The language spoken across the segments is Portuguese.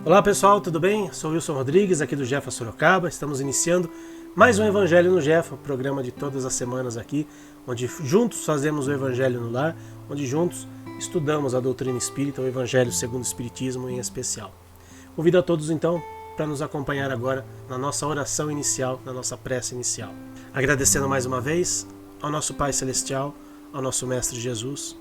Olá pessoal, tudo bem? Sou Wilson Rodrigues, aqui do Jefa Sorocaba. Estamos iniciando mais um Evangelho no Jefa, programa de todas as semanas aqui, onde juntos fazemos o Evangelho no lar, onde juntos estudamos a doutrina espírita, o Evangelho segundo o Espiritismo em especial. Convido a todos então para nos acompanhar agora na nossa oração inicial, na nossa prece inicial. Agradecendo mais uma vez ao nosso Pai Celestial, ao nosso Mestre Jesus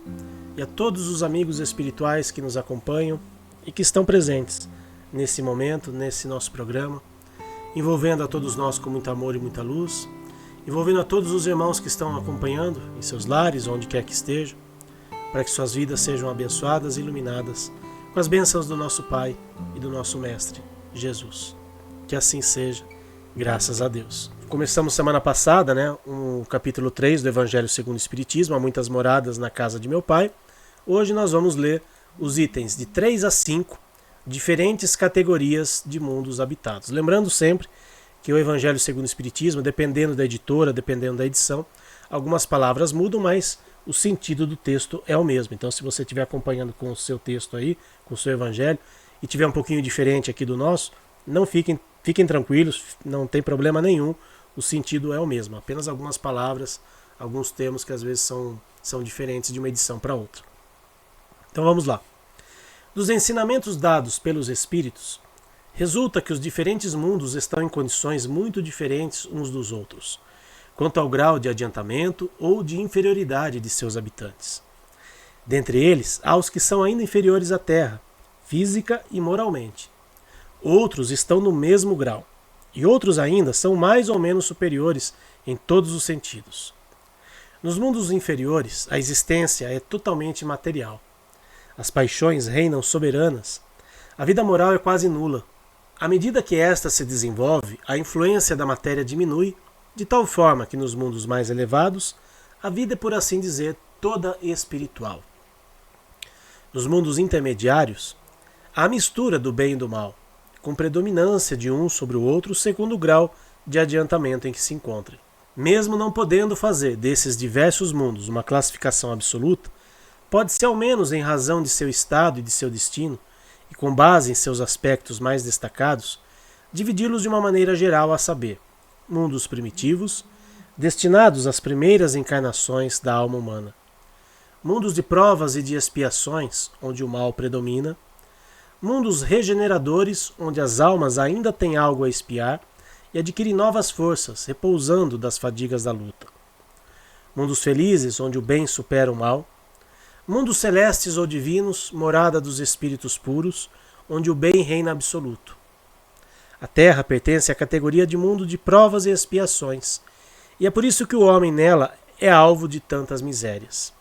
e a todos os amigos espirituais que nos acompanham e que estão presentes nesse momento, nesse nosso programa, envolvendo a todos nós com muito amor e muita luz, envolvendo a todos os irmãos que estão acompanhando em seus lares, onde quer que estejam, para que suas vidas sejam abençoadas e iluminadas com as bênçãos do nosso Pai e do nosso Mestre, Jesus. Que assim seja, graças a Deus. Começamos semana passada, o capítulo 3 do Evangelho segundo o Espiritismo, Há Muitas Moradas na Casa de Meu Pai. Hoje nós vamos ler os itens de 3 a 5, diferentes categorias de mundos habitados. Lembrando sempre que o Evangelho segundo o Espiritismo, dependendo da editora, dependendo da edição, algumas palavras mudam, mas o sentido do texto é o mesmo. Então, se você estiver acompanhando com o seu texto aí, com o seu Evangelho, e tiver um pouquinho diferente aqui do nosso, não fiquem tranquilos, não tem problema nenhum, o sentido é o mesmo. Apenas algumas palavras, alguns termos que às vezes são diferentes de uma edição para outra. Então vamos lá. Dos ensinamentos dados pelos Espíritos, resulta que os diferentes mundos estão em condições muito diferentes uns dos outros, quanto ao grau de adiantamento ou de inferioridade de seus habitantes. Dentre eles, há os que são ainda inferiores à Terra, física e moralmente. Outros estão no mesmo grau, e outros ainda são mais ou menos superiores em todos os sentidos. Nos mundos inferiores, a existência é totalmente material. As paixões reinam soberanas. A vida moral é quase nula. À medida que esta se desenvolve, a influência da matéria diminui, de tal forma que nos mundos mais elevados, a vida é, por assim dizer, toda espiritual. Nos mundos intermediários, há a mistura do bem e do mal, com predominância de um sobre o outro segundo o grau de adiantamento em que se encontrem. Mesmo não podendo fazer desses diversos mundos uma classificação absoluta, pode-se, ao menos em razão de seu estado e de seu destino, e com base em seus aspectos mais destacados, dividi-los de uma maneira geral, a saber, mundos primitivos, destinados às primeiras encarnações da alma humana, mundos de provas e de expiações, onde o mal predomina, mundos regeneradores, onde as almas ainda têm algo a expiar e adquirem novas forças, repousando das fadigas da luta, mundos felizes, onde o bem supera o mal, mundos celestes ou divinos, morada dos espíritos puros, onde o bem reina absoluto. A Terra pertence à categoria de mundo de provas e expiações, e é por isso que o homem nela é alvo de tantas misérias.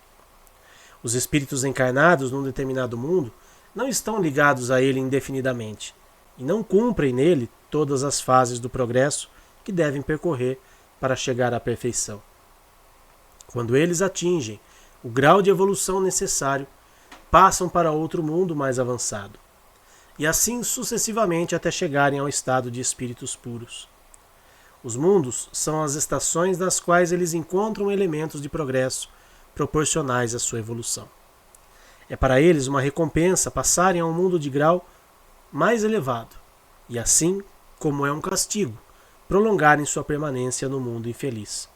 Os espíritos encarnados num determinado mundo não estão ligados a ele indefinidamente, e não cumprem nele todas as fases do progresso que devem percorrer para chegar à perfeição. Quando eles atingem o grau de evolução necessário, passam para outro mundo mais avançado, e assim sucessivamente até chegarem ao estado de espíritos puros. Os mundos são as estações das quais eles encontram elementos de progresso proporcionais à sua evolução. É para eles uma recompensa passarem a um mundo de grau mais elevado, e assim, como é um castigo, prolongarem sua permanência no mundo infeliz,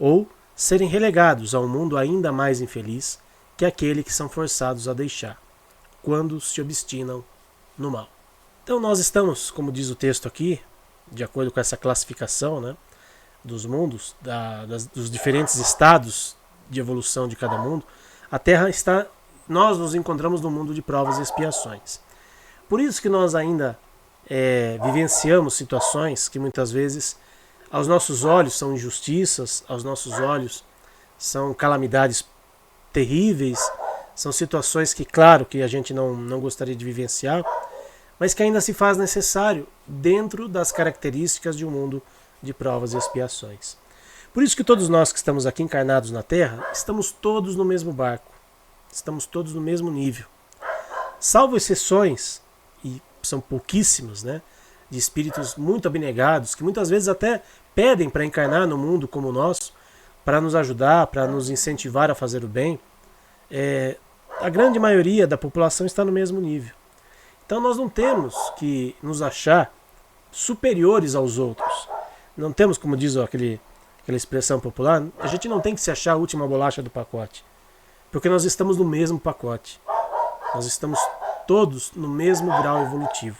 ou serem relegados a um mundo ainda mais infeliz que aquele que são forçados a deixar, quando se obstinam no mal. Então nós estamos, como diz o texto aqui, de acordo com essa classificação dos mundos, dos diferentes estados de evolução de cada mundo, a Terra está, nós nos encontramos no mundo de provas e expiações. Por isso que nós ainda vivenciamos situações que muitas vezes aos nossos olhos são injustiças, aos nossos olhos são calamidades terríveis, são situações que, claro, que a gente não gostaria de vivenciar, mas que ainda se faz necessário dentro das características de um mundo de provas e expiações. Por isso que todos nós que estamos aqui encarnados na Terra, estamos todos no mesmo barco, estamos todos no mesmo nível. Salvo exceções, e são pouquíssimas, de espíritos muito abnegados, que muitas vezes até pedem para encarnar no mundo como o nosso, para nos ajudar, para nos incentivar a fazer o bem, a grande maioria da população está no mesmo nível. Então nós não temos que nos achar superiores aos outros. Não temos, como diz aquela expressão popular, a gente não tem que se achar a última bolacha do pacote. Porque nós estamos no mesmo pacote. Nós estamos todos no mesmo grau evolutivo.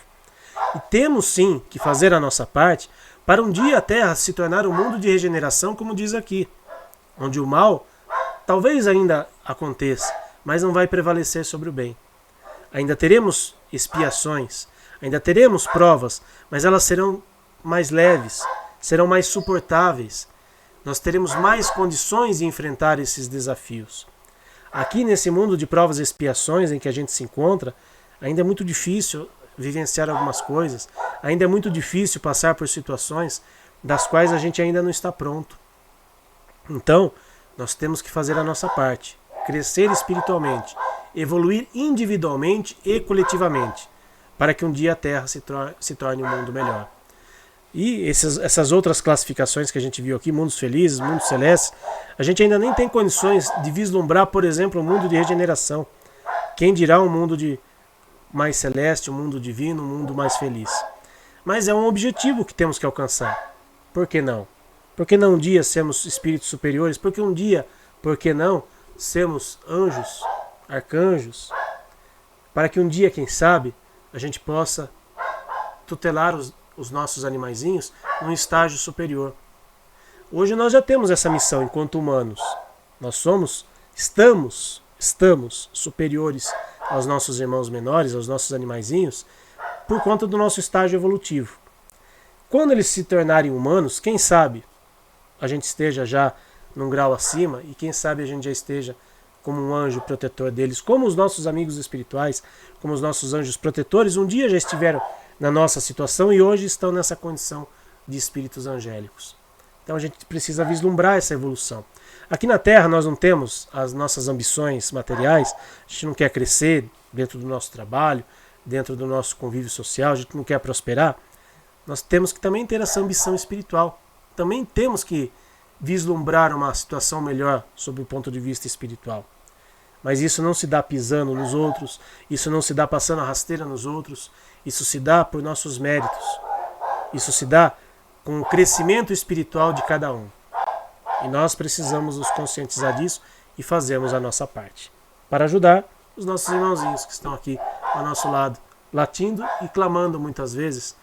E temos sim que fazer a nossa parte para um dia a Terra se tornar um mundo de regeneração, como diz aqui, onde o mal talvez ainda aconteça, mas não vai prevalecer sobre o bem. Ainda teremos expiações, ainda teremos provas, mas elas serão mais leves, serão mais suportáveis. Nós teremos mais condições de enfrentar esses desafios. Aqui nesse mundo de provas e expiações em que a gente se encontra, ainda é muito difícil vivenciar algumas coisas, ainda é muito difícil passar por situações das quais a gente ainda não está pronto. Então, nós temos que fazer a nossa parte, crescer espiritualmente, evoluir individualmente e coletivamente, para que um dia a Terra se torne um mundo melhor. E essas outras classificações que a gente viu aqui, mundos felizes, mundos celestes, a gente ainda nem tem condições de vislumbrar, por exemplo, um mundo de regeneração. Quem dirá um mundo mais celeste, um mundo divino, um mundo mais feliz. Mas é um objetivo que temos que alcançar. Por que não? Por que não um dia sermos espíritos superiores? Porque um dia, por que não, sermos anjos, arcanjos? Para que um dia, quem sabe, a gente possa tutelar os nossos animaizinhos num estágio superior. Hoje nós já temos essa missão enquanto humanos. Nós estamos superiores aos nossos irmãos menores, aos nossos animaizinhos, por conta do nosso estágio evolutivo. Quando eles se tornarem humanos, quem sabe a gente esteja já num grau acima e quem sabe a gente já esteja como um anjo protetor deles, como os nossos amigos espirituais, como os nossos anjos protetores, um dia já estiveram na nossa situação e hoje estão nessa condição de espíritos angélicos. Então a gente precisa vislumbrar essa evolução. Aqui na Terra nós não temos as nossas ambições materiais, a gente não quer crescer dentro do nosso trabalho, dentro do nosso convívio social, a gente não quer prosperar. Nós temos que também ter essa ambição espiritual. Também temos que vislumbrar uma situação melhor sob o ponto de vista espiritual. Mas isso não se dá pisando nos outros, isso não se dá passando a rasteira nos outros, isso se dá por nossos méritos. Isso se dá com o crescimento espiritual de cada um. E nós precisamos nos conscientizar disso e fazermos a nossa parte. Para ajudar os nossos irmãozinhos que estão aqui ao nosso lado, latindo e clamando muitas vezes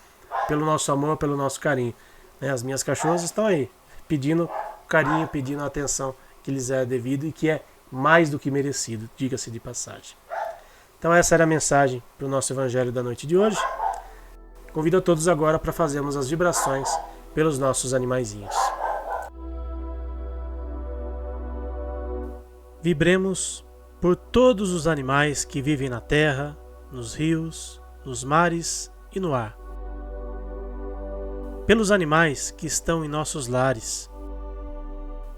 pelo nosso amor, pelo nosso carinho. As minhas cachorras estão aí, pedindo carinho, pedindo a atenção que lhes é devido e que é mais do que merecido, diga-se de passagem. Então essa era a mensagem para o nosso Evangelho da noite de hoje. Convido a todos agora para fazermos as vibrações pelos nossos animaizinhos. Vibremos por todos os animais que vivem na terra, nos rios, nos mares e no ar. Pelos animais que estão em nossos lares.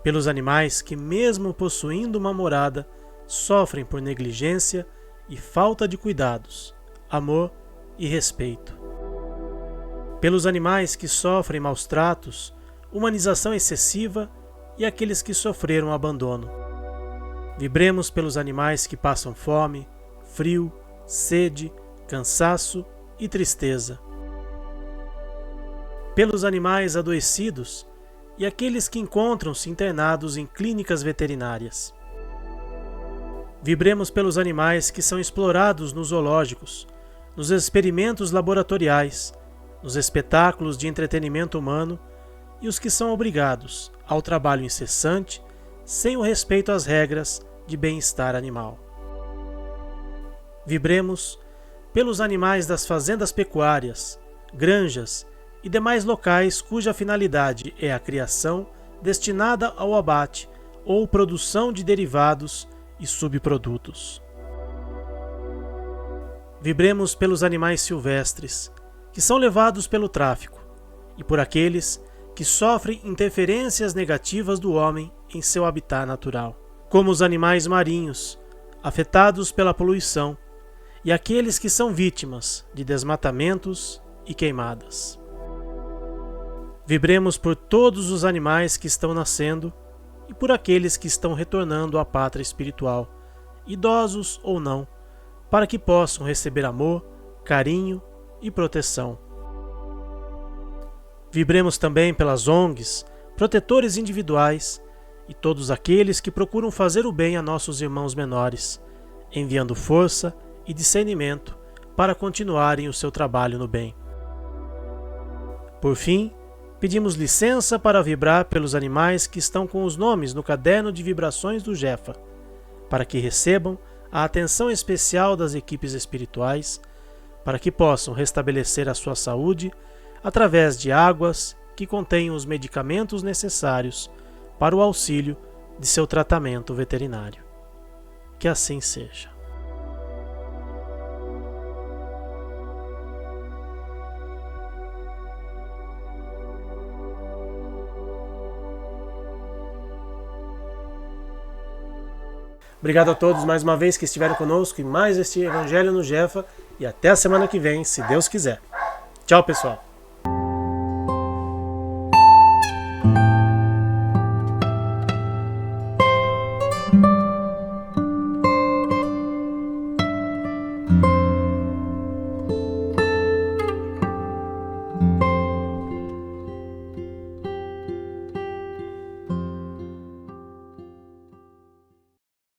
Pelos animais que, mesmo possuindo uma morada, sofrem por negligência e falta de cuidados, amor e respeito. Pelos animais que sofrem maus tratos, humanização excessiva e aqueles que sofreram abandono. Vibremos pelos animais que passam fome, frio, sede, cansaço e tristeza. Pelos animais adoecidos e aqueles que encontram-se internados em clínicas veterinárias. Vibremos pelos animais que são explorados nos zoológicos, nos experimentos laboratoriais, nos espetáculos de entretenimento humano e os que são obrigados ao trabalho incessante sem o respeito às regras de bem-estar animal. Vibremos pelos animais das fazendas pecuárias, granjas e demais locais cuja finalidade é a criação destinada ao abate ou produção de derivados e subprodutos. Vibremos pelos animais silvestres, que são levados pelo tráfico, e por aqueles que sofrem interferências negativas do homem em seu habitat natural, como os animais marinhos, afetados pela poluição, e aqueles que são vítimas de desmatamentos e queimadas. Vibremos por todos os animais que estão nascendo e por aqueles que estão retornando à pátria espiritual, idosos ou não, para que possam receber amor, carinho e proteção. Vibremos também pelas ONGs, protetores individuais e todos aqueles que procuram fazer o bem a nossos irmãos menores, enviando força e discernimento para continuarem o seu trabalho no bem. Por fim, pedimos licença para vibrar pelos animais que estão com os nomes no caderno de vibrações do Jefa, para que recebam a atenção especial das equipes espirituais, para que possam restabelecer a sua saúde através de águas que contenham os medicamentos necessários para o auxílio de seu tratamento veterinário. Que assim seja. Obrigado a todos mais uma vez que estiveram conosco em mais este Evangelho no Jefa e até a semana que vem, se Deus quiser. Tchau, pessoal!